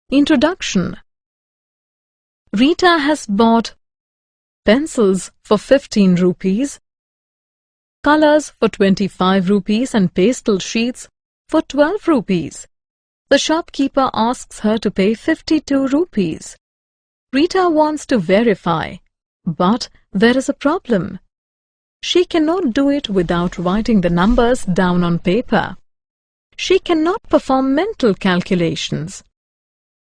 Introduction. Rita has bought pencils for 15 rupees, colors for 25 rupees and pastel sheets for 12 rupees. The shopkeeper asks her to pay 52 rupees. Rita wants to verify, but there is a problem. She cannot do it without writing the numbers down on paper. She cannot perform mental calculations.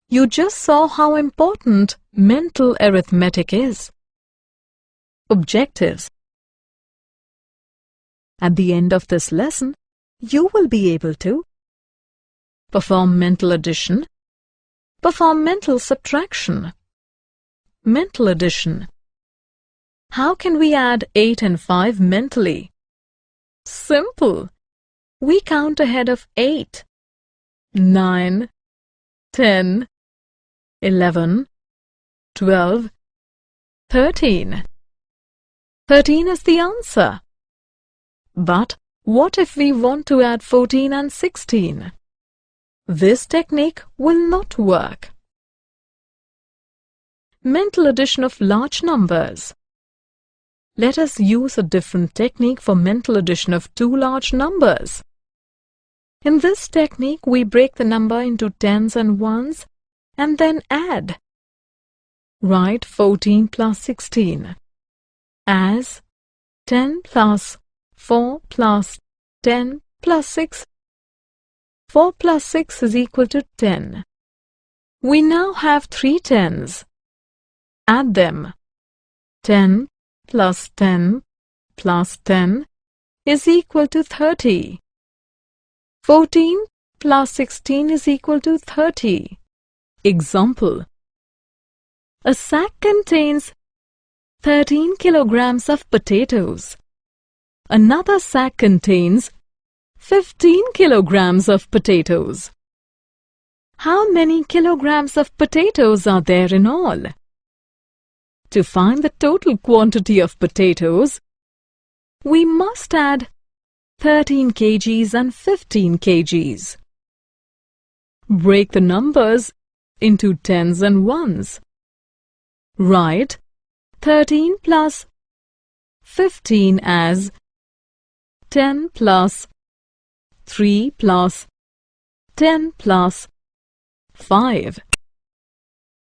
You just saw how important mental arithmetic is. Objectives. At the end of this lesson, you will be able to perform mental addition, perform mental subtraction. Mental addition. How can we add 8 and 5 mentally? Simple. We count ahead of 8, 9, 10, 11, 12, 13. 13 is the answer. But what if we want to add 14 and 16? This technique will not work. Mental addition of large numbers. Let us use a different technique for mental addition of two large numbers. In this technique, we break the number into tens and ones and then add. Write 14 plus 16 as 10 plus 4 plus 10 plus 6. 4 plus 6 is equal to 10. We now have 3 tens. Add them. 10 plus 10 plus 10 is equal to 30. 14 plus 16 is equal to 30. Example. A sack contains 13 kilograms of potatoes. Another sack contains 15 kilograms of potatoes. How many kilograms of potatoes are there in all? To find the total quantity of potatoes, we must add 13 kgs and 15 kgs. Break the numbers into tens and ones. Write 13 plus 15 as 10 plus 3 plus 10 plus 5.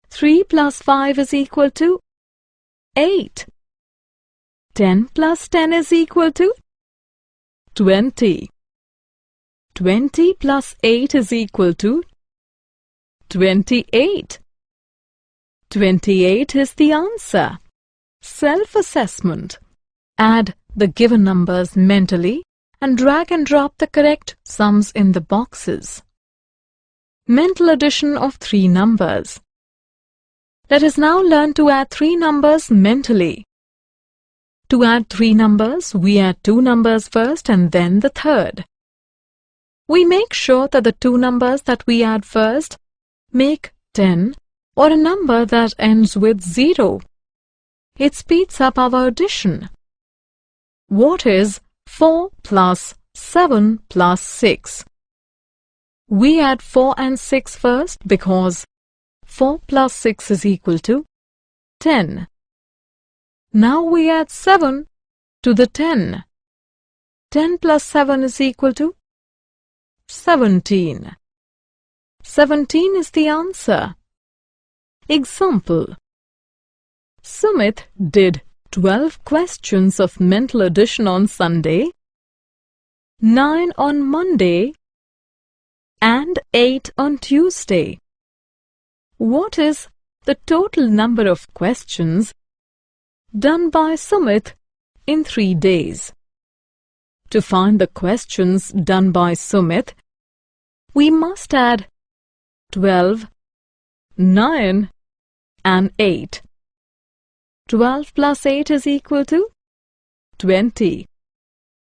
3 plus 5 is equal to 8. 10 plus 10 is equal to 20. 20 plus 8 is equal to 28. 28 is the answer. Self-assessment. Add the given numbers mentally and drag and drop the correct sums in the boxes. Mental addition of 3 numbers. Let us now learn to add 3 numbers mentally. To add 3 numbers, we add 2 numbers first and then the third. We make sure that the 2 numbers that we add first make 10 or a number that ends with 0. It speeds up our addition. What is 4 plus 7 plus 6? We add 4 and 6 first because 4 plus 6 is equal to 10. Now we add 7 to the 10. 10 plus 7 is equal to 17. 17 is the answer. Example. Sumit did 12 questions of mental addition on Sunday, 9 on Monday, and 8 on Tuesday. What is the total number of questions done by Sumit in 3 days? To find the questions done by Sumit, we must add 12, 9, and 8. 12 plus 8 is equal to 20.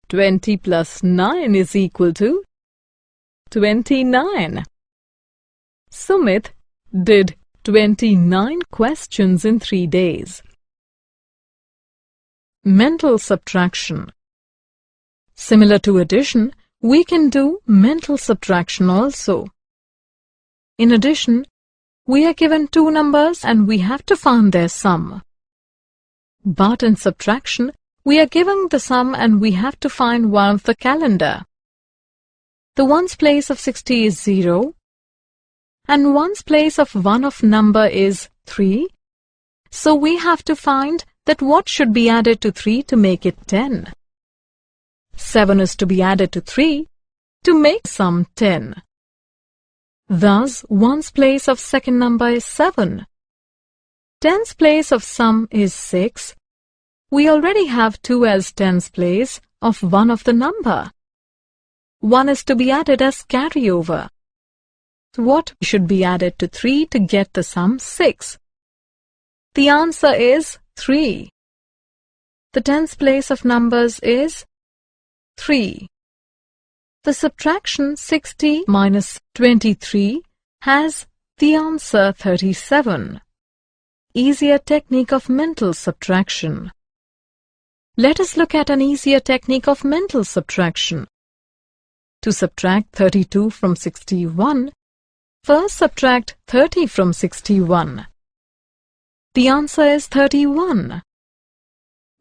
20 plus 9 is equal to 29. Sumit did 29 questions in 3 days. Mental subtraction. Similar to addition, we can do mental subtraction also. In addition, We are given two numbers and we have to find their sum. But in subtraction, we are given the sum and we have to find one of the calendar. The ones place of 60 is 0 and ones place of one of number is 3. So we have to find that what should be added to 3 to make it 10. 7 is to be added to 3 to make sum 10. Thus, ones place of second number is 7. Tens place of sum is 6. We already have 2 as tens place of one of the number. 1 is to be added as carryover. What should be added to 3 to get the sum 6? The answer is 3. The tens place of numbers is 3. The subtraction 60 minus 23 has the answer 37. Easier technique of mental subtraction. Let us look at an easier technique of mental subtraction. To subtract 32 from 61, first subtract 30 from 61. The answer is 31.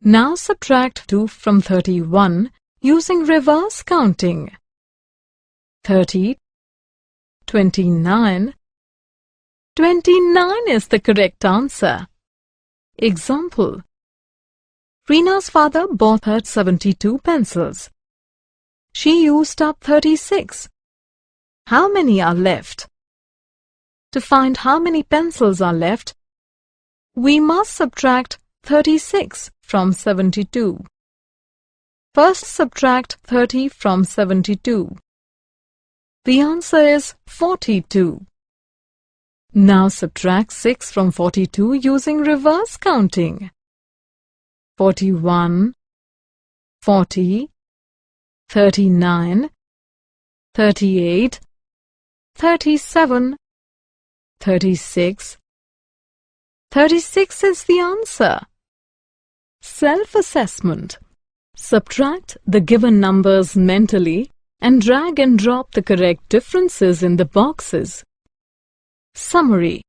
Now subtract 2 from 31 using reverse counting. 30, 29. 29 is the correct answer. Example. Reena's father bought her 72 pencils. She used up 36. How many are left? To find how many pencils are left, we must subtract 36 from 72. First subtract 30 from 72. The answer is 42. Now subtract 6 from 42 using reverse counting. 41, 40, 39, 38, 37, 36. 36 is the answer. Self-assessment. Subtract the given numbers mentally and drag and drop the correct differences in the boxes. Summary.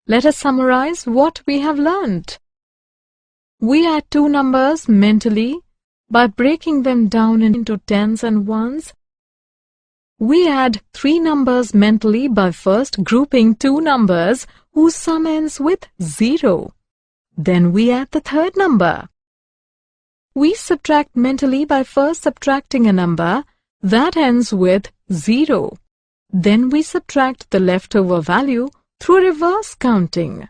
Let us summarize what we have learnt. We add two numbers mentally by breaking them down into tens and ones. We add three numbers mentally by first grouping two numbers whose sum ends with 0. Then we add the third number. We subtract mentally by first subtracting a number that ends with 0. Then we subtract the leftover value through reverse counting.